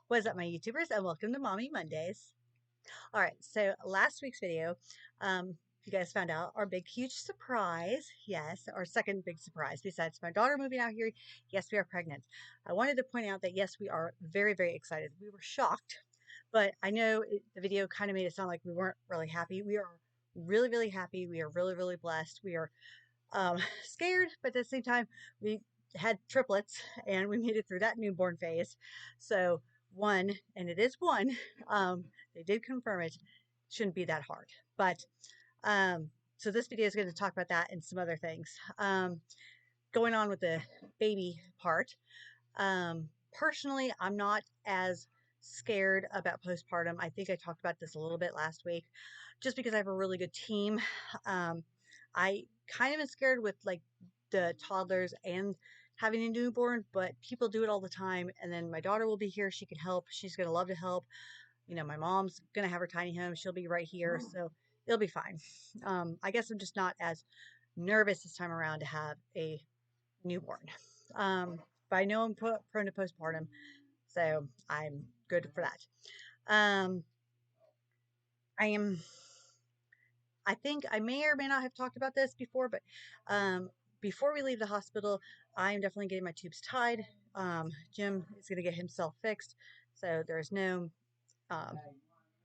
What's up, my YouTubers, and welcome to Mommy Mondays. All right, so last week's video, you guys found out our big, huge surprise. Yes, our second big surprise besides my daughter moving out here. Yes, we are pregnant. I wanted to point out that yes, we are very, very excited. We were shocked, but I know the video kind of made it sound like we weren't really happy. We are really, really happy. We are really, really blessed. We are scared, but at the same time, we had triplets and we made it through that newborn phase. So one, and it is one, they did confirm it, shouldn't be that hard. But so this video is going to talk about that and some other things. Going on with the baby part. Personally, I'm not as scared about postpartum. I think I talked about this a little bit last week, just because I have a really good team. I kind of am scared with like the toddlers and having a newborn, but people do it all the time. And then my daughter will be here. She can help. She's going to love to help. You know, my mom's going to have her tiny home. She'll be right here. So it'll be fine. I guess I'm just not as nervous this time around to have a newborn. But I know I'm prone to postpartum, so I'm good for that. Um, I am, I think I may or may not have talked about this before, but before we leave the hospital, I'm definitely getting my tubes tied. Jim is going to get himself fixed, so there's no um,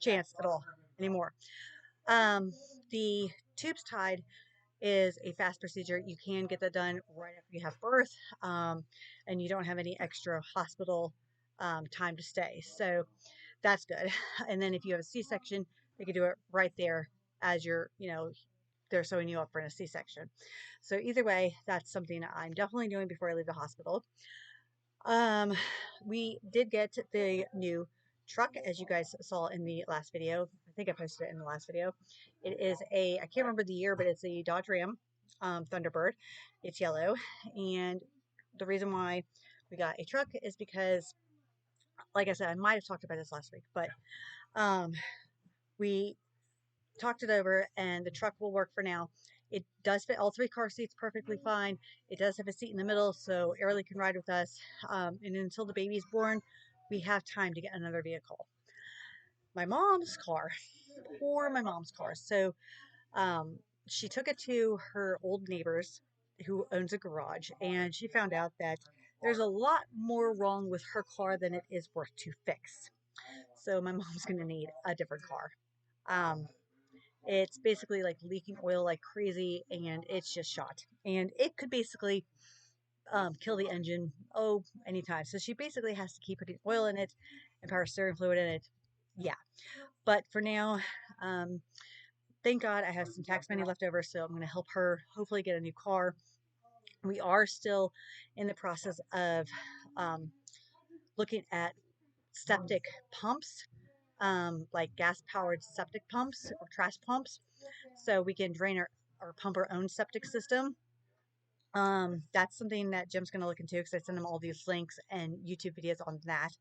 chance at all anymore. The tubes tied is a fast procedure. You can get that done right after you have birth, and you don't have any extra hospital time to stay. So that's good. And then if you have a C-section, they can do it right there as you're, they're sewing you up for a C-section. So either way, that's something I'm definitely doing before I leave the hospital. We did get the new truck, as you guys saw in the last video. I think I posted it in the last video. It is I can't remember the year, but it's a Dodge Ram Thunderbird. It's yellow. And the reason why we got a truck is because, like I said, I might have talked about this last week, but we talked it over and the truck will work for now. It does fit all three car seats perfectly fine. It does have a seat in the middle so Airlie can ride with us. And until the baby is born, we have time to get another vehicle. My mom's car, poor my mom's car. So she took it to her old neighbors who owns a garage, and she found out that there's a lot more wrong with her car than it is worth to fix. So my mom's going to need a different car. It's basically like leaking oil like crazy, and it's just shot. And it could basically kill the engine, anytime. So she basically has to keep putting oil in it and power steering fluid in it. Yeah. But for now, thank God I have some tax money left over, so I'm going to help her hopefully get a new car. We are still in the process of looking at septic pumps, like gas powered septic pumps or trash pumps, so we can drain or pump our own septic system. That's something that Jim's going to look into because I send him all these links and YouTube videos on that.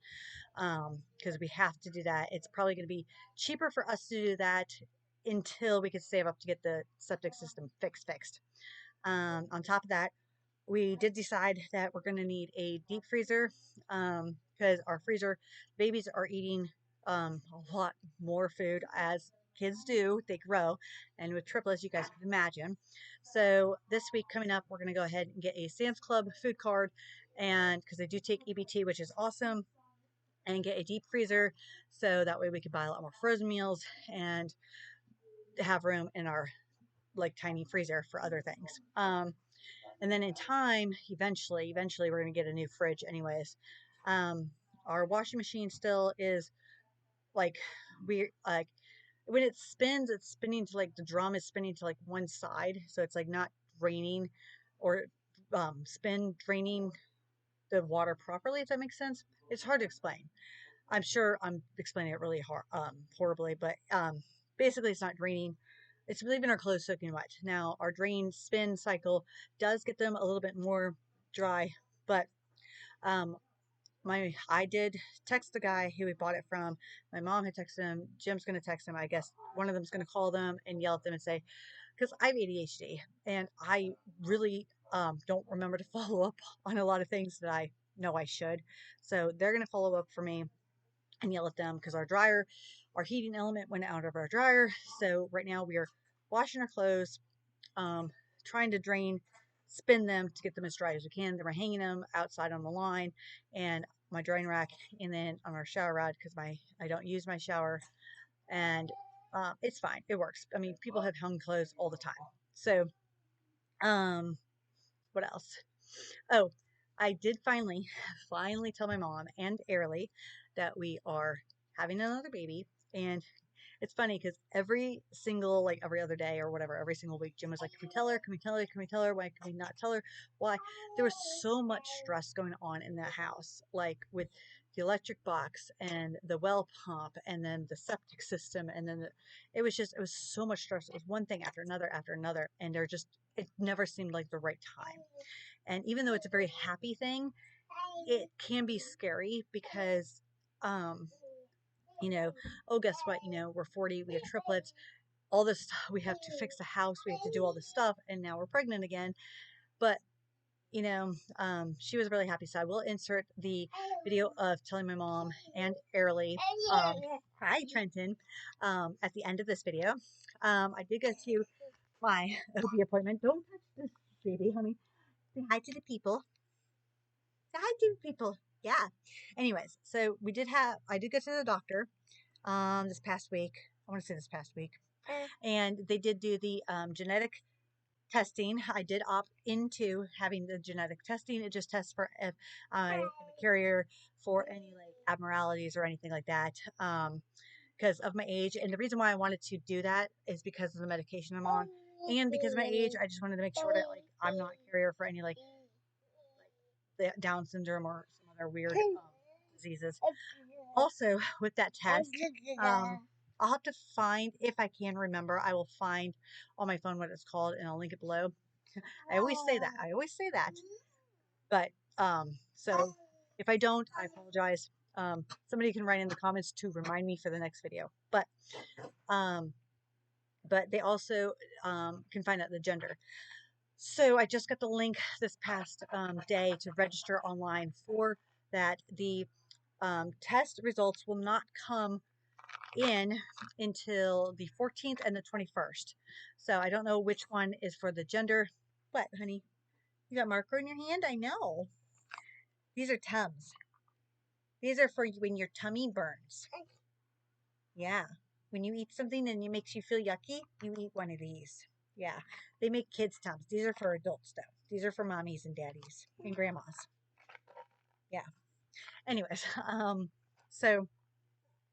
Because we have to do that. It's probably going to be cheaper for us to do that until we can save up to get the septic system fixed. On top of that, we did decide that we're going to need a deep freezer because our freezer babies are eating a lot more food as kids do. They grow, and with triplets, you guys can imagine. So this week coming up, we're going to go ahead and get a Sam's Club food card, and because they do take EBT, which is awesome, and get a deep freezer so that way we can buy a lot more frozen meals and have room in our like tiny freezer for other things. And then in time, eventually, we're going to get a new fridge anyways. Our washing machine still is like weird, like when it spins, it's spinning to like the drum is spinning to like one side. So it's like not draining or spin draining the water properly, if that makes sense. It's hard to explain. I'm sure I'm explaining it really horribly, but basically it's not draining. It's leaving our clothes soaking wet. Now our drain spin cycle does get them a little bit more dry, but um, I did text the guy who we bought it from. My mom had texted him. Jim's going to text him. I guess one of them's going to call them and yell at them and say, because I have ADHD and I really don't remember to follow up on a lot of things that I know I should. So they're going to follow up for me and yell at them because our heating element went out of our dryer. So right now we are washing our clothes, trying to spin them to get them as dry as we can. Then we're hanging them outside on the line and my drying rack, and then on our shower rod because I don't use my shower, and it's fine. It works. I mean, people have hung clothes all the time. So, what else? Oh, I did finally tell my mom and Airlie that we are having another baby. And it's funny because every other day or whatever, every single week, Jim was like, "Can we tell her? Can we tell her? Can we tell her? Why can we not tell her? Why?" There was so much stress going on in that house, like with the electric box and the well pump and then the septic system. And then it was so much stress. It was one thing after another. And it never seemed like the right time. And even though it's a very happy thing, it can be scary because, um, oh, guess what? We're 40, we have triplets, all this stuff. We have to fix the house, we have to do all this stuff, and now we're pregnant again. But, she was really happy. So I will insert the video of telling my mom and Airlie, hi, Trenton, at the end of this video. I did go to my OB appointment. Don't touch this, baby, honey. Say hi to the people. Say hi to the people. Yeah. Anyways, so I did go to the doctor this past week. I want to say this past week. And they did do the genetic testing. I did opt into having the genetic testing. It just tests for if I am a carrier for any like abnormalities or anything like that. Because of my age. And the reason why I wanted to do that is because of the medication I'm on. And because of my age, I just wanted to make sure that like I'm not a carrier for any like the Down syndrome or some other weird diseases. Also, with that test, I'll have to find, if I can remember, I will find on my phone what it's called and I'll link it below. I always say that. But, so if I don't, I apologize. Somebody can write in the comments to remind me for the next video. Um, but they also, can find out the gender. So I just got the link this past day to register online for that. The test results will not come in until the 14th and the 21st. So I don't know which one is for the gender. What, honey? You got marker in your hand? I know. These are Tums. These are for when your tummy burns. Yeah. When you eat something and it makes you feel yucky, you eat one of these. Yeah. They make kids Tums. These are for adults, though. These are for mommies and daddies and grandmas. Yeah. Anyways, so,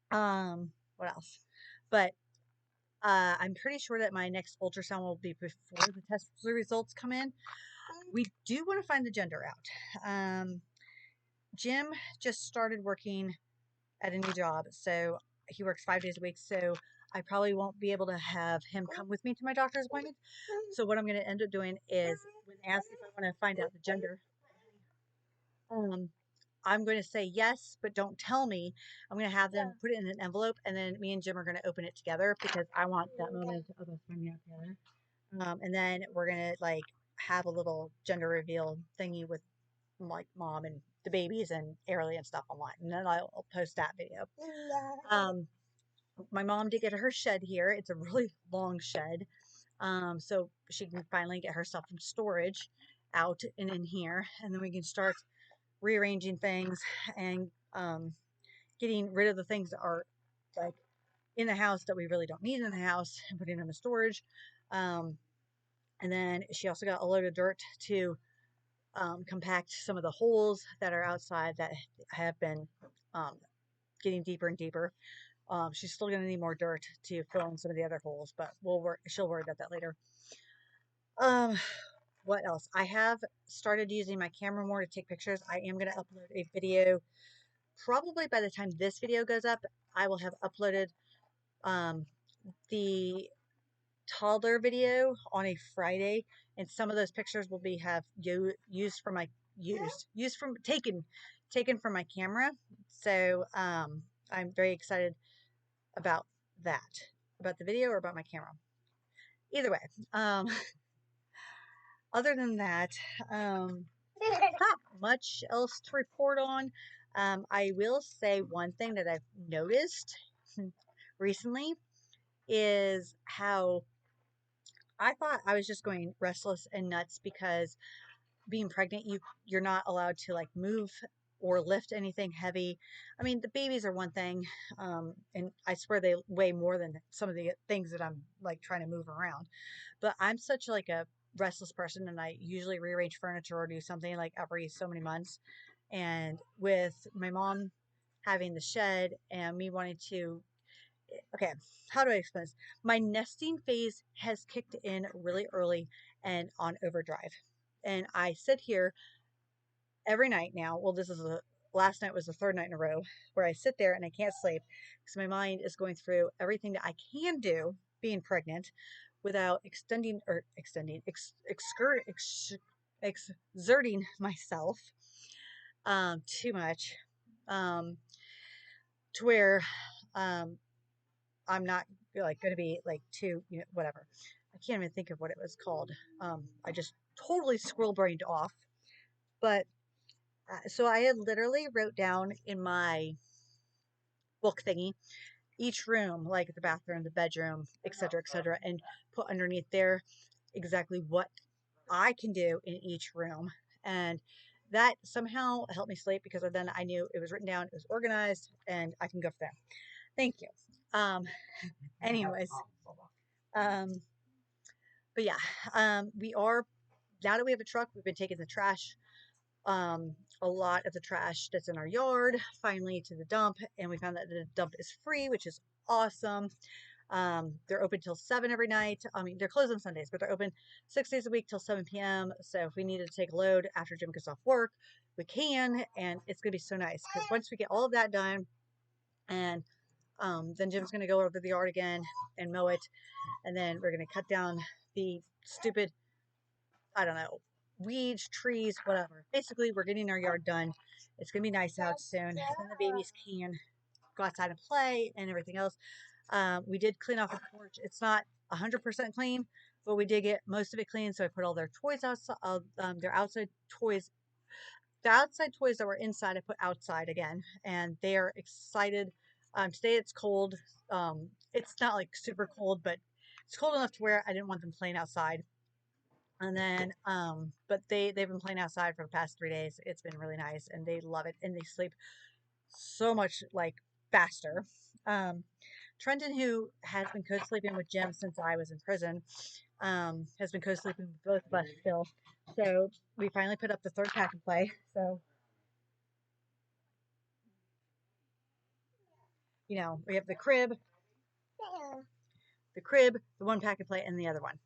what else? But I'm pretty sure that my next ultrasound will be before the test results come in. We do want to find the gender out. Jim just started working at a new job, so he works 5 days a week. So I probably won't be able to have him come with me to my doctor's appointment. So what I'm going to end up doing is, when asked if I want to find out the gender, I'm going to say yes, but don't tell me. I'm going to have them put it in an envelope, and then me and Jim are going to open it together because I want that moment of us finding out together. And then we're going to like have a little gender reveal thingy with like mom and the babies and Airlie and stuff online. And then I'll post that video. My mom did get her shed here. It's a really long shed. So she can finally get her stuff from storage out and in here. And then we can start rearranging things and getting rid of the things that are like in the house that we really don't need in the house and putting them in storage. And then she also got a load of dirt to compact some of the holes that are outside that have been getting deeper and deeper. She's still going to need more dirt to fill in some of the other holes, but she'll worry about that later. What else? I have started using my camera more to take pictures. I am going to upload a video. Probably by the time this video goes up, I will have uploaded the toddler video on a Friday, and some of those pictures will be used from taken from my camera. So I'm very excited about that, about the video or about my camera. Either way, other than that, not much else to report on. I will say one thing that I've noticed recently is how I thought I was just going restless and nuts because being pregnant, you're not allowed to like move or lift anything heavy. I mean, the babies are one thing, and I swear they weigh more than some of the things that I'm like trying to move around. But I'm such like a restless person, and I usually rearrange furniture or do something like every so many months. And with my mom having the shed and me wanting to, okay, how do I explain this? My nesting phase has kicked in really early and on overdrive. And I sit here every night now. Well, this is the last night was the third night in a row where I sit there and I can't sleep because my mind is going through everything that I can do being pregnant without exerting myself too much to where um, I'm not like going to be like too, whatever. I can't even think of what it was called. I just totally squirrel brained off. But so I had literally wrote down in my book thingy each room, like the bathroom, the bedroom, etc., and put underneath there exactly what I can do in each room. And that somehow helped me sleep because then I knew it was written down, it was organized, and I can go from there. Thank you. Anyways, um, but yeah, we are now that we have a truck, we've been taking the trash, a lot of the trash that's in our yard finally to the dump, and we found that the dump is free, which is awesome. They're open till 7 every night. I mean, they're closed on Sundays, but they're open 6 days a week till 7 p.m. So if we needed to take a load after Jim gets off work, we can, and it's gonna be so nice because once we get all of that done, and then Jim's gonna go over the yard again and mow it, and then we're gonna cut down the stupid, I don't know, weeds, trees, whatever. Basically, we're getting our yard done. It's gonna be nice out soon. Then the babies can go outside and play and everything else. We did clean off the porch. It's not 100% clean, but we did get most of it clean. So I put all their toys outside, their outside toys, the outside toys that were inside, I put outside again, and they are excited. Today it's cold. It's not like super cold, but it's cold enough to where I didn't want them playing outside. And then, but they've been playing outside for the past 3 days. It's been really nice, and they love it, and they sleep so much like faster. Trenton, who has been co-sleeping with Jim since I was in prison, has been co-sleeping with both of us still. So we finally put up the third pack and play. So, we have the one pack and play, and the other one.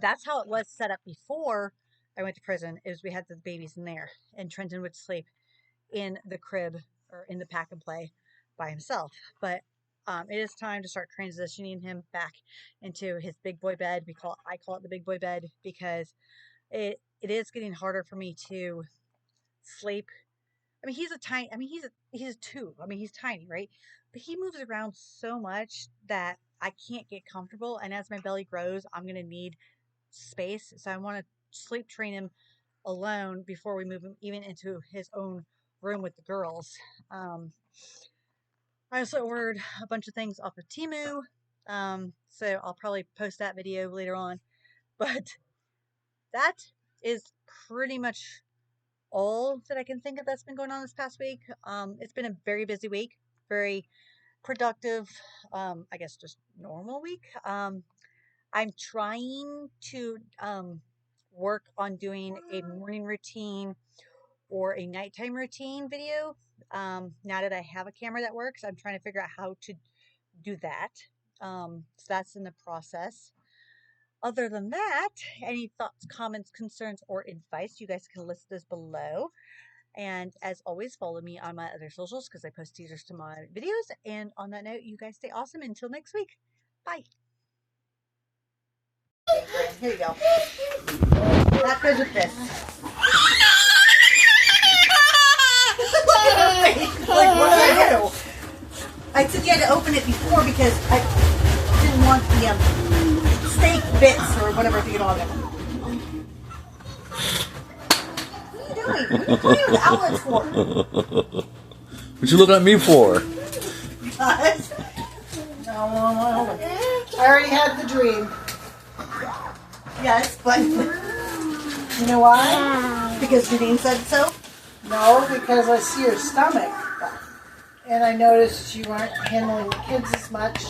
That's how it was set up before I went to prison. Is we had the babies in there, and Trenton would sleep in the crib or in the pack and play by himself. But it is time to start transitioning him back into his big boy bed. I call it the big boy bed because it is getting harder for me to sleep. I mean, he's a two. I mean, he's tiny, right? But he moves around so much that I can't get comfortable. And as my belly grows, I'm gonna need space. So I want to sleep train him alone before we move him even into his own room with the girls. I also ordered a bunch of things off of Temu. So I'll probably post that video later on. But that is pretty much all that I can think of that's been going on this past week. It's been a very busy week, very productive, I guess just normal week. I'm trying to work on doing a morning routine or a nighttime routine video. Now that I have a camera that works, I'm trying to figure out how to do that. So that's in the process. Other than that, any thoughts, comments, concerns, or advice, you guys can list those below. And as always, follow me on my other socials because I post teasers to my videos. And on that note, you guys stay awesome until next week. Bye. Here you go. That goes with this. Like, what did I do? I said you had to open it before because I didn't want the steak bits or whatever to get on it. What are you doing? What are you with outlets for? What you looking at me for? Guys. I already had the dream. Yes, but You know why? because Janine said so. No, because I see your stomach. And I noticed you aren't handling the kids as much.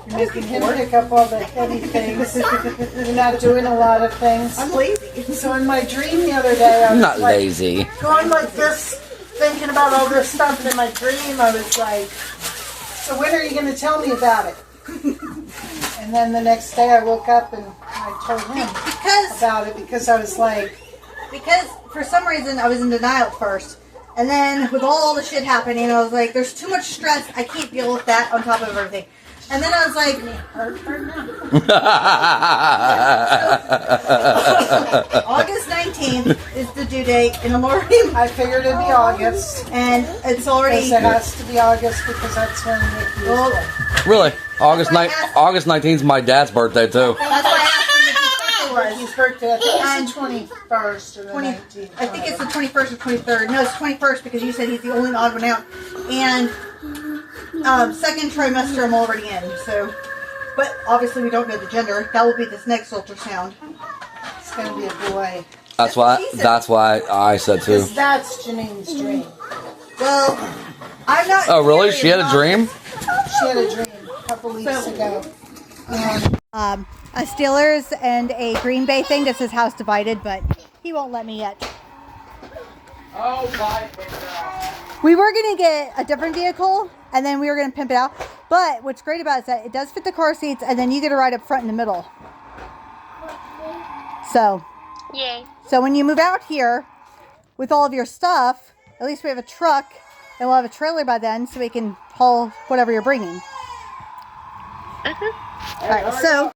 You're making him pick up all the heavy things. You're not doing a lot of things. I'm lazy. So in my dream the other day, I was Not like, lazy. going like this, thinking about all this stuff. And in my dream, I was like, so when are you going to tell me about it? And then the next day I woke up and I told him about it because I was like... Because for some reason I was in denial at first. And then with all the shit happening, I was like, there's too much stress. I can't deal with that on top of everything. And then I was like, August 19th is the due date, and I'm already... I figured it'd be August. And it's already... Because it has to be August because that's when Nikki is born. Really? August 19th is my dad's birthday too. That's why I asked him if his birthday was. His birthday, I think it's the 21st or the 19th. I think it's the 21st or 23rd. No, it's 21st because you said he's the only odd one out. And second trimester I'm already in. So, but obviously we don't know the gender. That will be this next ultrasound. It's going to be a boy. That's why I said too. Because that's Janine's dream. Well, I'm not... Oh really? She had a dream? She had a dream a couple weeks ago. A Steelers and a Green Bay thing that says house divided, but he won't let me yet. Oh my God. We were going to get a different vehicle, and then we were going to pimp it out. But what's great about it is that it does fit the car seats, and then you get a ride up front in the middle. So, Yay. so when you move out here with all of your stuff, at least we have a truck, and we'll have a trailer by then, so we can haul whatever you're bringing. All right, so